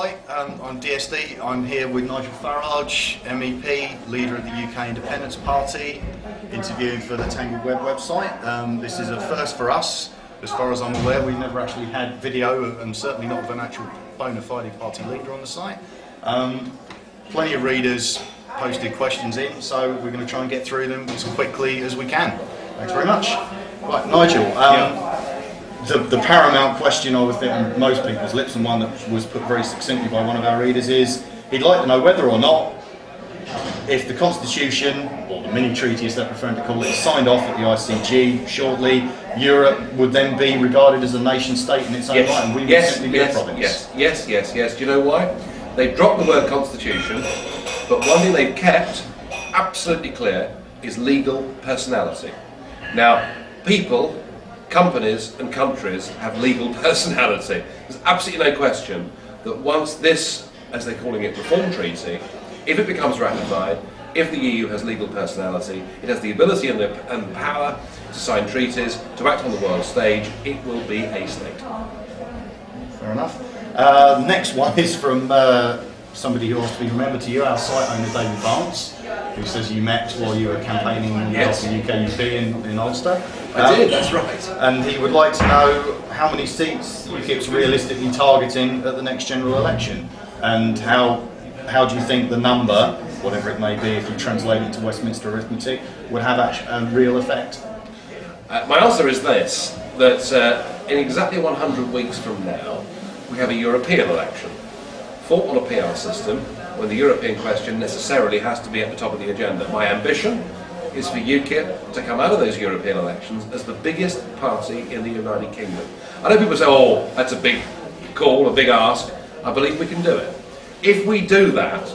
Hi, I'm DSD. I'm here with Nigel Farage, MEP, leader of the UK Independence Party, interviewing for the Tangled Web website. This is a first for us. As far as I'm aware, we've never actually had video, and certainly not of an actual bona fide party leader on the site. Plenty of readers posted questions in, so we're going to try and get through them as quickly as we can. Thanks very much. Right, Nigel. The paramount question I would think on most people's lips, and one that was put very succinctly by one of our readers, is he'd like to know whether or not, if the Constitution, or the mini-treaty as they're preferring to call it, is signed off at the ICG shortly, Europe would then be regarded as a nation-state in its own right, and we would simply be a province. Yes. Do you know why? They've dropped the word Constitution, but one thing they've kept absolutely clear is legal personality. Now, people, companies and countries have legal personality. There's absolutely no question that once this, as they're calling it, reform treaty, if it becomes ratified, if the EU has legal personality, it has the ability and the power to sign treaties, to act on the world stage, it will be a state. Fair enough. Next one is from somebody who wants to be remembered to you, our site owner David Barnes, who says you met while you were campaigning on behalf of the UKIP in Ulster. I did, that's right. And he would like to know how many seats UKIP's realistically targeting at the next general election, and how do you think the number, whatever it may be, if you translate it to Westminster arithmetic, would have a real effect? My answer is this, that in exactly 100 weeks from now, we have a European election, fought on a PR system, when the European question necessarily has to be at the top of the agenda. My ambition is for UKIP to come out of those European elections as the biggest party in the United Kingdom. I know people say, oh, that's a big call, a big ask. I believe we can do it. If we do that,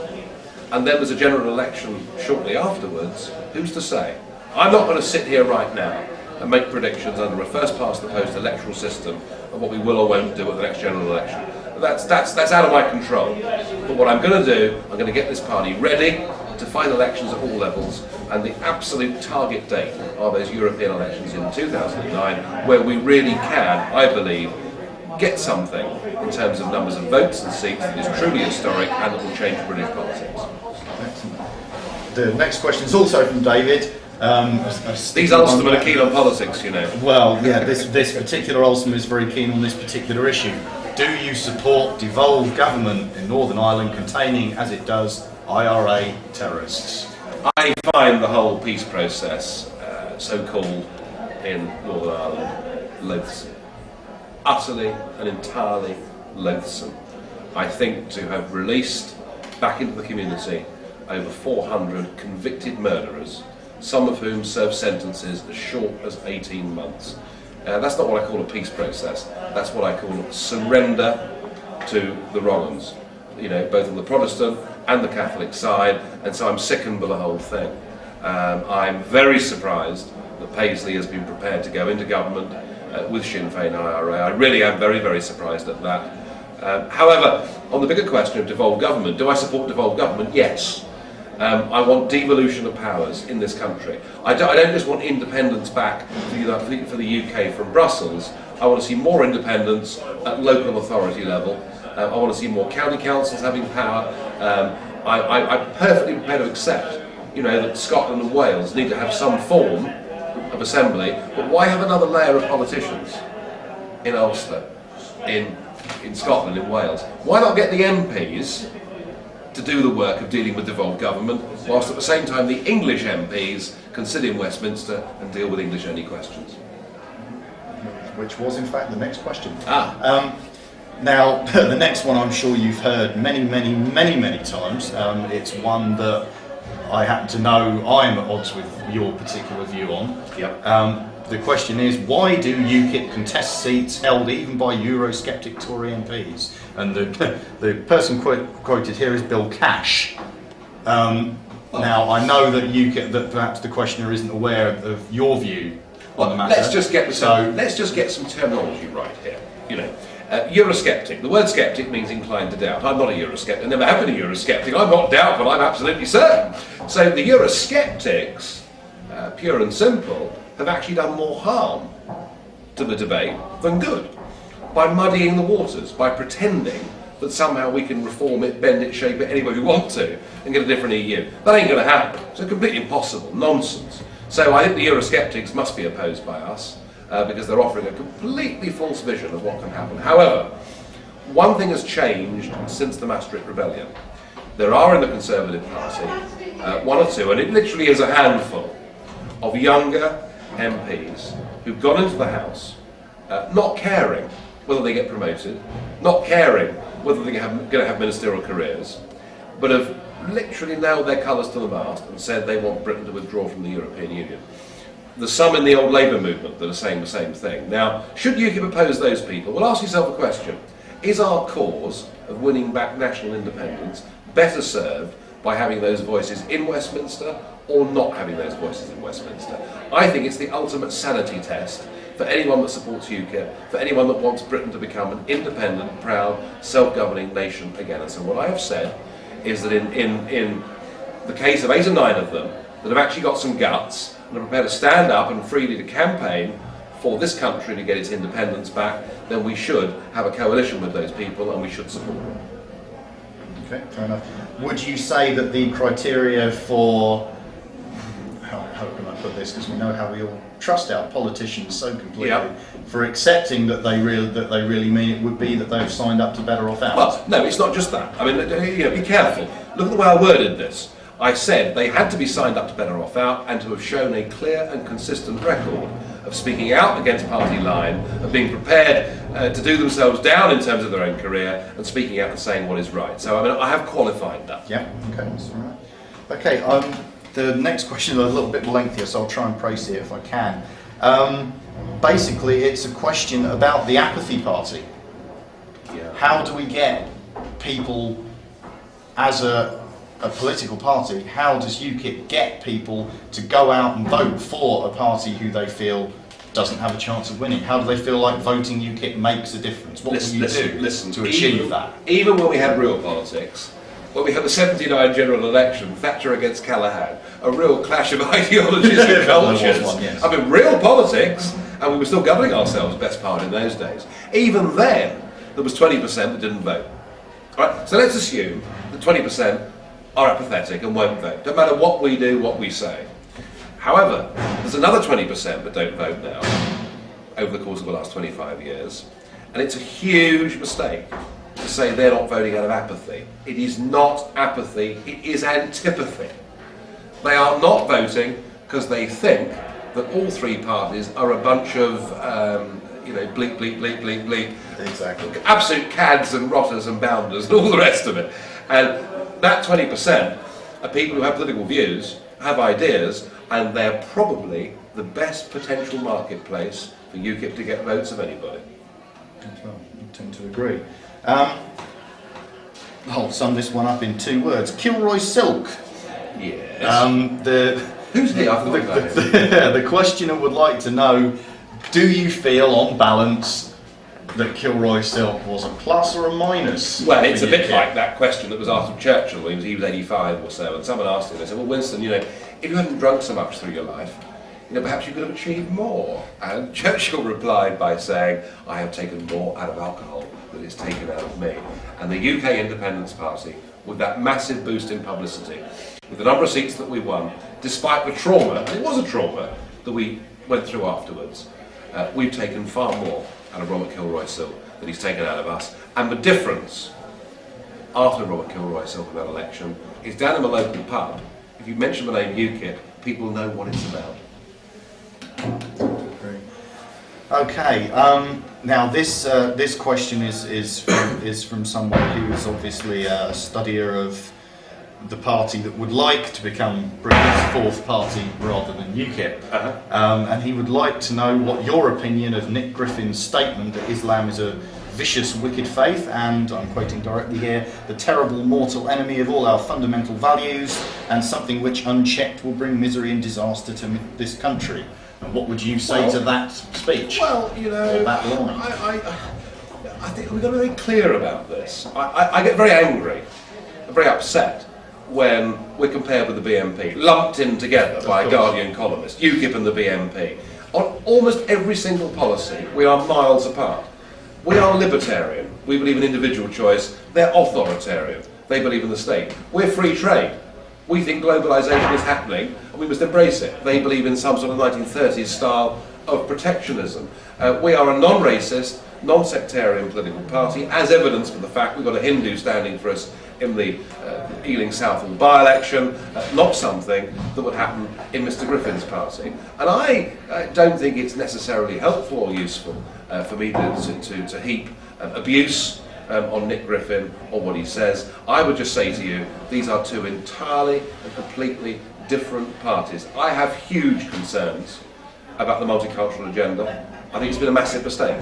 and then there's a general election shortly afterwards, who's to say? I'm not going to sit here right now and make predictions under a first-past-the-post electoral system of what we will or won't do at the next general election. That's out of my control. But what I'm going to do, I'm going to get this party ready to fight elections at all levels, and the absolute target date are those European elections in 2009, where we really can, I believe, get something in terms of numbers of votes and seats that is truly historic and that will change British politics. Excellent. The next question is also from David. These Ulstermen are keen on politics, you know. Well, yeah, this particular Ulsterman is very keen on this particular issue. Do you support devolved government in Northern Ireland containing, as it does, IRA terrorists? I find the whole peace process, so-called, in Northern Ireland, loathsome. Utterly and entirely loathsome. I think to have released back into the community over 400 convicted murderers, some of whom served sentences as short as 18 months. That's not what I call a peace process. That's what I call surrender to the wrong-uns, you know, both on the Protestant and the Catholic side, and so I'm sickened by the whole thing. I'm very surprised that Paisley has been prepared to go into government with Sinn Féin IRA. I really am very, very surprised at that. However, on the bigger question of devolved government, do I support devolved government? Yes. I want devolution of powers in this country. I don't just want independence back for the UK from Brussels. I want to see more independence at local authority level. I want to see more county councils having power. I'm perfectly prepared to accept, you know, that Scotland and Wales need to have some form of assembly, but why have another layer of politicians in Ulster, in Scotland, in Wales? Why not get the MPs to do the work of dealing with devolved government, whilst at the same time the English MPs can sit in Westminster and deal with English-only questions? Which was, in fact, the next question. Now, the next one I'm sure you've heard many times. It's one that I happen to know I'm at odds with your particular view on. Yep. The question is, why do UKIP contest seats held even by Eurosceptic Tory MPs? And the person quoted here is Bill Cash. Now, I know that perhaps the questioner isn't aware of your view on the matter. Let's just get some terminology right here. You know, Eurosceptic. The word sceptic means inclined to doubt. I'm not a Eurosceptic. I never have been a Eurosceptic. I'm not doubtful. I'm absolutely certain. So the Eurosceptics, pure and simple, have actually done more harm to the debate than good by muddying the waters, by pretending that somehow we can reform it, bend it, shape it any way we want to, and get a different EU. That ain't going to happen. It's completely impossible. Nonsense. So I think the Eurosceptics must be opposed by us, because they're offering a completely false vision of what can happen. However, one thing has changed since the Maastricht Rebellion. There are in the Conservative Party one or two, and it literally is a handful, of younger MPs who've gone into the House not caring whether they get promoted, not caring whether they're going to have ministerial careers, but have literally nailed their colours to the mast and said they want Britain to withdraw from the European Union. There's some in the old Labour movement that are saying the same thing. Now, should UKIP oppose those people? Well, ask yourself a question. Is our cause of winning back national independence better served by having those voices in Westminster or not having those voices in Westminster? I think it's the ultimate sanity test for anyone that supports UKIP, for anyone that wants Britain to become an independent, proud, self-governing nation again. And so what I have said is that in the case of 8 or 9 of them that have actually got some guts and are prepared to stand up and freely to campaign for this country to get its independence back, then we should have a coalition with those people and we should support them. Okay, fair enough. Would you say that the criteria for, how can I put this, because we know how we all trust our politicians so completely, Yep. for accepting that they really mean it, would be that they've signed up to Better Off Out? Well, no, it's not just that. I mean, be careful. Look at the way I worded this. I said they had to be signed up to Better Off Out and to have shown a clear and consistent record of speaking out against party line, of being prepared to do themselves down in terms of their own career, and speaking out and saying what is right. So, I mean, I have qualified that. Yeah, okay, that's all right. Okay, the next question is a little bit lengthier, so I'll try and praise it if I can. Basically, it's a question about the apathy party. Yeah. How do we get people, as a political party, how does UKIP get people to go out and vote for a party who they feel doesn't have a chance of winning? How do they feel like voting UKIP makes a difference? What will you do to achieve that? Even when we had real politics, when we had the 79 general election, Thatcher against Callaghan, a real clash of ideologies and cultures. Yes. I mean, real politics, and we were still governing ourselves, best part in those days. Even then, there was 20% that didn't vote. All right, so let's assume that 20% are apathetic and won't vote, no matter what we do, what we say. However, there's another 20% that don't vote now, over the course of the last 25 years, and it's a huge mistake to say they're not voting out of apathy. It is not apathy, it is antipathy. They are not voting because they think that all 3 parties are a bunch of, bleep, bleep, bleep, bleep, bleep. Exactly. Absolute cads and rotters and bounders and all the rest of it. And that 20% are people who have political views, have ideas, and they're probably the best potential marketplace for UKIP to get votes of anybody. Well, I tend to agree. I'll sum this one up in 2 words. Kilroy Silk. Yes. Who's he? I forgot about him. The questioner would like to know, do you feel, on balance, that Kilroy Silk was a plus or a minus? Well, it's a bit like that question that was asked of Churchill when he was 85 or so, and someone asked him, they said, well, Winston, if you hadn't drunk so much through your life, perhaps you could have achieved more. And Churchill replied by saying, I have taken more out of alcohol than is taken out of me. And the UK Independence Party, with that massive boost in publicity, with the number of seats that we won, despite the trauma, and it was a trauma, that we went through afterwards, we've taken far more out of Robert Kilroy Silk than he's taken out of us. And the difference after Robert Kilroy Silk in that election is down in the local pub, if you mention the name UKIP, people know what it's about. Okay, now this question is from someone who is obviously a studier of the party that would like to become Britain's 4th party rather than UKIP. And he would like to know what your opinion of Nick Griffin's statement that Islam is a vicious, wicked faith, and, I'm quoting directly here, the terrible mortal enemy of all our fundamental values, and something which unchecked will bring misery and disaster to this country. And what would you say to that speech? Well, or that line? I think we've got to be very clear about this. I get very angry, very upset, when we're compared with the BNP, lumped in together by a Guardian columnist, UKIP and the BNP. On almost every single policy, we are miles apart. We are libertarian. We believe in individual choice. They're authoritarian. They believe in the state. We're free trade. We think globalisation is happening and we must embrace it. They believe in some sort of 1930s style of protectionism. We are a non-racist, non-sectarian political party, as evidenced by the fact we've got a Hindu standing for us in the Ealing Southall by-election, not something that would happen in Mr Griffin's party. And I don't think it's necessarily helpful or useful for me to heap abuse on Nick Griffin or what he says. I would just say to you, these are two entirely and completely different parties. I have huge concerns about the multicultural agenda. I think it's been a massive mistake.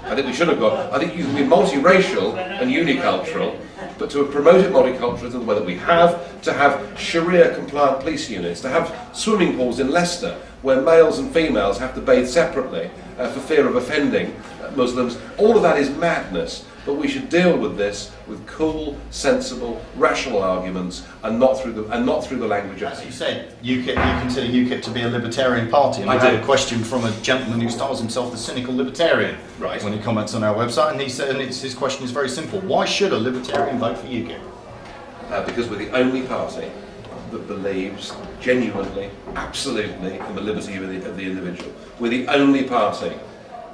I think we should have got, I think you can be multiracial and unicultural, but to have promoted multiculturalism the way that we have, to have Sharia compliant police units, to have swimming pools in Leicester where males and females have to bathe separately for fear of offending Muslims, all of that is madness. But we should deal with this with cool, sensible, rational arguments, and not through the language of. As you said, UKIP, you consider UKIP to be a libertarian party. And I had a question from a gentleman who styles himself the cynical libertarian. Right. When he comments on our website, and he said, and his question is very simple: why should a libertarian vote for UKIP? Because we're the only party that believes genuinely, absolutely, in the liberty of the individual. We're the only party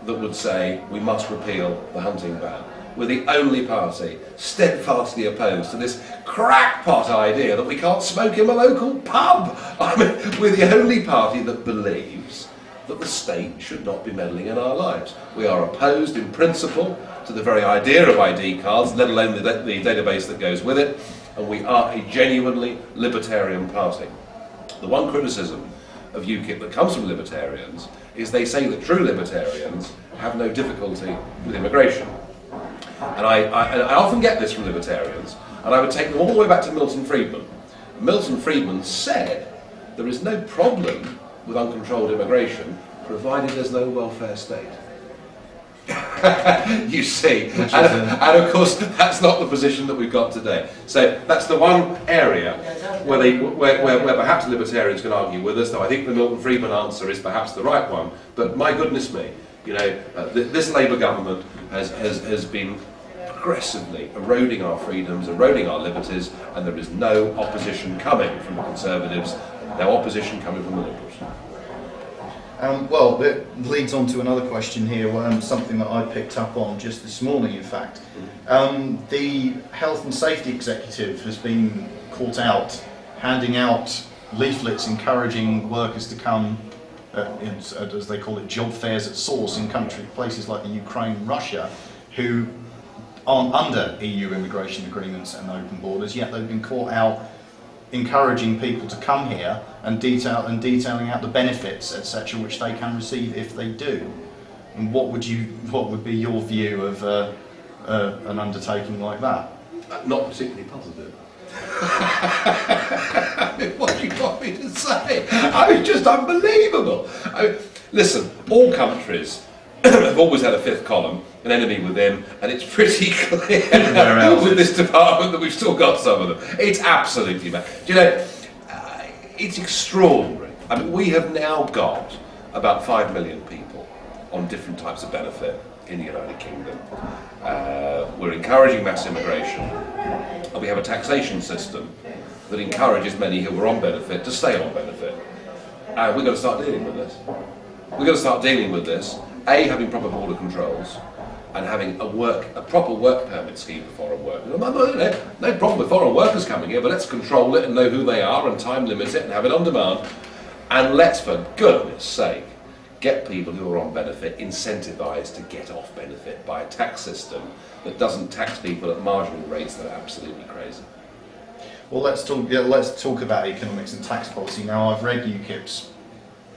that would say we must repeal the hunting ban. We're the only party steadfastly opposed to this crackpot idea that we can't smoke in a local pub. I mean, we're the only party that believes that the state should not be meddling in our lives. We are opposed in principle to the very idea of ID cards, let alone the database that goes with it, and we are a genuinely libertarian party. The one criticism of UKIP that comes from libertarians is they say that true libertarians have no difficulty with immigration. And I often get this from libertarians, and I would take them all the way back to Milton Friedman. Milton Friedman said there is no problem with uncontrolled immigration provided there's no welfare state. You see, and of course that's not the position that we've got today. So that's the one area where perhaps libertarians can argue with us, though I think the Milton Friedman answer is perhaps the right one. But my goodness me, you know, this Labour government has been progressively eroding our freedoms, eroding our liberties, and there is no opposition coming from the Conservatives, no opposition coming from the Liberals. Well, it leads on to another question here, something that I picked up on just this morning, in fact. The Health and Safety Executive has been caught out handing out leaflets encouraging workers to come, as they call it, job fairs at source in places like the Ukraine and Russia, who aren't under EU immigration agreements and open borders, yet they've been caught out encouraging people to come here and detailing out the benefits, etc., which they can receive if they do. And what would be your view of an undertaking like that? Not particularly positive. I mean, what do you want me to say? I mean, just unbelievable. Listen, all countries have always had a fifth column, an enemy within, and it's pretty clear with this department that we've still got some of them. It's absolutely mad. Do you know, it's extraordinary. I mean, we have now got about 5 million people on different types of benefit in the United Kingdom. We're encouraging mass immigration, and we have a taxation system that encourages many who are on benefit to stay on benefit. And we've got to start dealing with this. We've got to start dealing with this. A, having proper border controls and having a proper work permit scheme for foreign workers. No problem with foreign workers coming here, but let's control it and know who they are and time limit it and have it on demand. And let's, for goodness sake, get people who are on benefit incentivised to get off benefit by a tax system that doesn't tax people at marginal rates that are absolutely crazy. Well, let's talk about economics and tax policy now. I've read UKIP's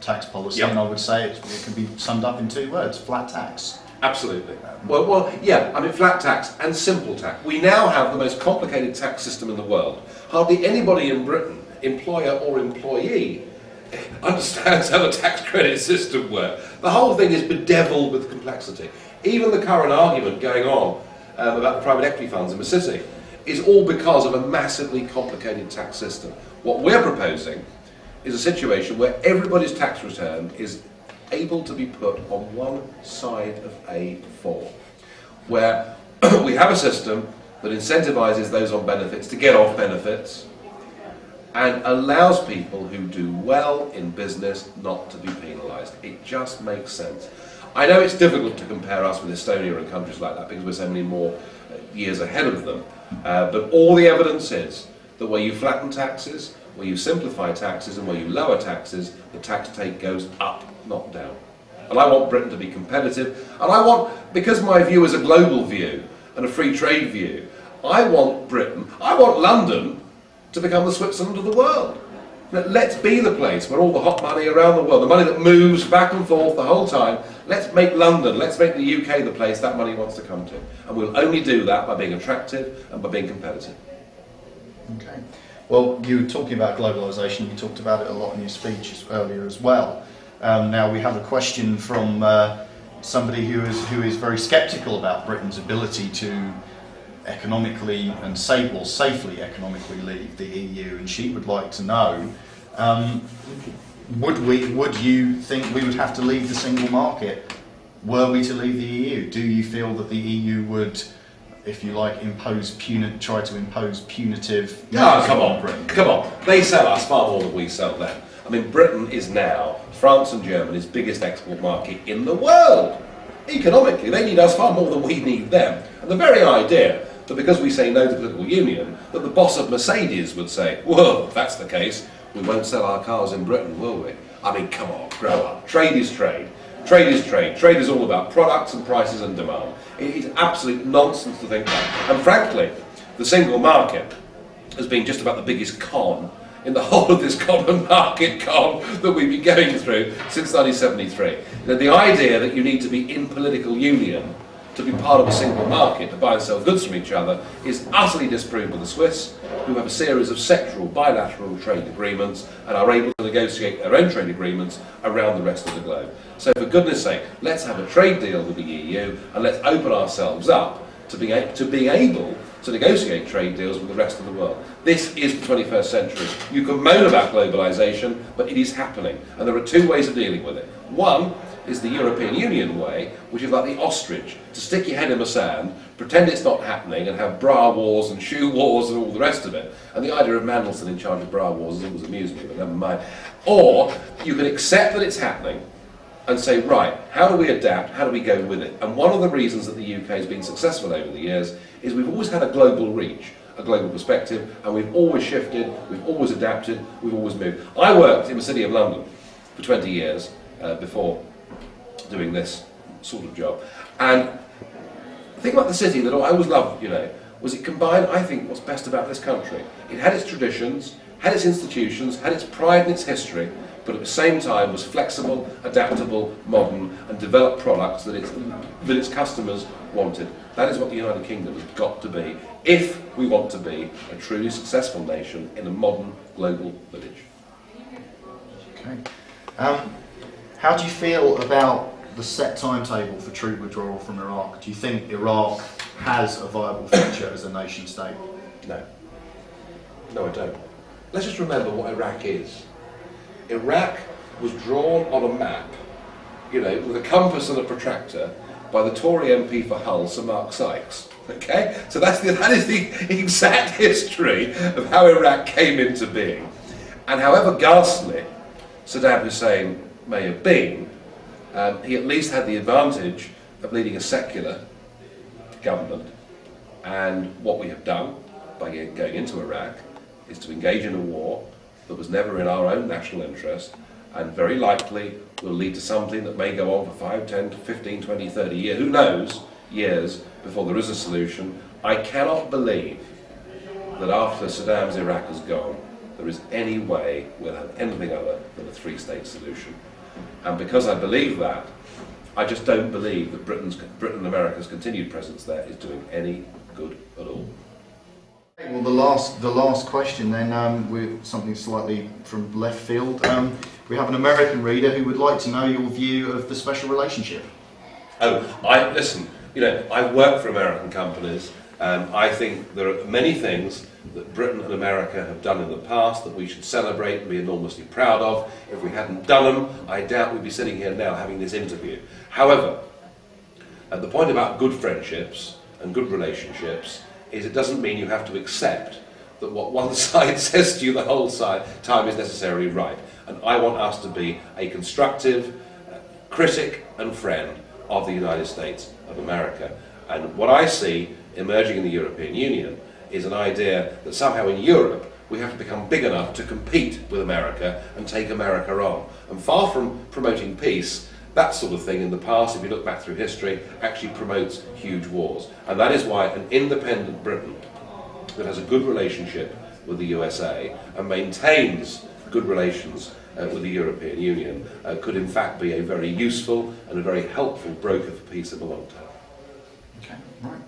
tax policy, and I would say it can be summed up in 2 words: flat tax. Absolutely. Well, yeah, I mean, flat tax and simple tax. We now have the most complicated tax system in the world. Hardly anybody in Britain, employer or employee, understands how the tax credit system works. The whole thing is bedeviled with complexity. Even the current argument going on about the private equity funds in the city is all because of a massively complicated tax system. What we're proposing is a situation where everybody's tax return is able to be put on one side of A4, where we have a system that incentivises those on benefits to get off benefits and allows people who do well in business not to be penalised. It just makes sense. I know it's difficult to compare us with Estonia and countries like that because we're so many more years ahead of them, but all the evidence is that where you flatten taxes, where you simplify taxes and where you lower taxes, the tax take goes up, not down. And I want Britain to be competitive, and I want, because my view is a global view and a free trade view, I want London to become the Switzerland of the world. Let's be the place where all the hot money around the world, the money that moves back and forth the whole time, let's make London, let's make the UK the place that money wants to come to. And we'll only do that by being attractive and by being competitive. Okay. Well, you were talking about globalisation, you talked about it a lot in your speech earlier as well. Now we have a question from somebody who is very sceptical about Britain's ability to economically and safely economically leave the EU, and she would like to know, would you think we would have to leave the single market were we to leave the EU? Do you feel that the EU would, if you like, try to impose punitive measures on Britain? Come on. They sell us far more than we sell them. I mean, Britain is now France and Germany's biggest export market in the world. Economically, they need us far more than we need them. And the very idea that because we say no to political union, that the boss of Mercedes would say, well, if that's the case, we won't sell our cars in Britain, will we? I mean, come on, grow up. Trade is trade. Trade is trade. Trade is all about products and prices and demand. It is absolute nonsense to think that. And frankly, the single market has been just about the biggest con in the whole of this common market con that we've been going through since 1973. The idea that you need to be in political union to be part of a single market, to buy and sell goods from each other, is utterly disproved by the Swiss, who have a series of sectoral bilateral trade agreements and are able to negotiate their own trade agreements around the rest of the globe. So for goodness sake, let's have a trade deal with the EU and let's open ourselves up to being able to negotiate trade deals with the rest of the world. This is the 21st century. You can moan about globalisation, but it is happening. And there are two ways of dealing with it. One is the European Union way, which is like the ostrich, to stick your head in the sand, pretend it's not happening, and have bra wars and shoe wars and all the rest of it. And the idea of Mandelson in charge of bra wars has always amused me, but never mind. Or you can accept that it's happening and say, right, how do we adapt, how do we go with it? And one of the reasons that the UK has been successful over the years is we've always had a global reach, a global perspective, and we've always shifted, we've always adapted, we've always moved. I worked in the City of London for 20 years before doing this sort of job. And the thing about the city that I always loved, was it combined, I think, what's best about this country. It had its traditions, had its institutions, had its pride and its history, but at the same time was flexible, adaptable, modern, and developed products that its customers wanted. That is what the United Kingdom has got to be, if we want to be a truly successful nation in a modern global village. Okay. How do you feel about the set timetable for troop withdrawal from Iraq? Do you think Iraq has a viable future as a nation state? No. No, I don't. Let's just remember what Iraq is. Iraq was drawn on a map, with a compass and a protractor by the Tory MP for Hull, Sir Mark Sykes. Okay? So that is the exact history of how Iraq came into being. And however ghastly Saddam Hussein may have been, he at least had the advantage of leading a secular government. And what we have done by going into Iraq is to engage in a war that was never in our own national interest, and very likely will lead to something that may go on for 5, 10, 15, 20, 30 years, who knows, years before there is a solution. I cannot believe that after Saddam's Iraq has gone, there is any way we'll have anything other than a three-state solution. And because I believe that, I just don't believe that Britain and America's continued presence there is doing any good at all. Well, the last question then, with something slightly from left field. We have an American reader who would like to know your view of the special relationship. Listen, I work for American companies. I think there are many things that Britain and America have done in the past that we should celebrate and be enormously proud of. If we hadn't done them, I doubt we'd be sitting here now having this interview. However, at the point about good friendships and good relationships is it doesn't mean you have to accept that what one side says to you the whole time is necessarily right. And I want us to be a constructive critic and friend of the United States of America. And what I see emerging in the European Union is an idea that somehow in Europe we have to become big enough to compete with America and take America on. And far from promoting peace, that sort of thing in the past, if you look back through history, actually promotes huge wars. And that is why an independent Britain that has a good relationship with the USA and maintains good relations with the European Union could in fact be a very useful and a very helpful broker for peace in the long term. Okay, right.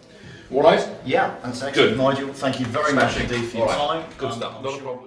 All right? Yeah, that's excellent. Good. Nigel, thank you very much indeed for your time. Good stuff. Not a problem.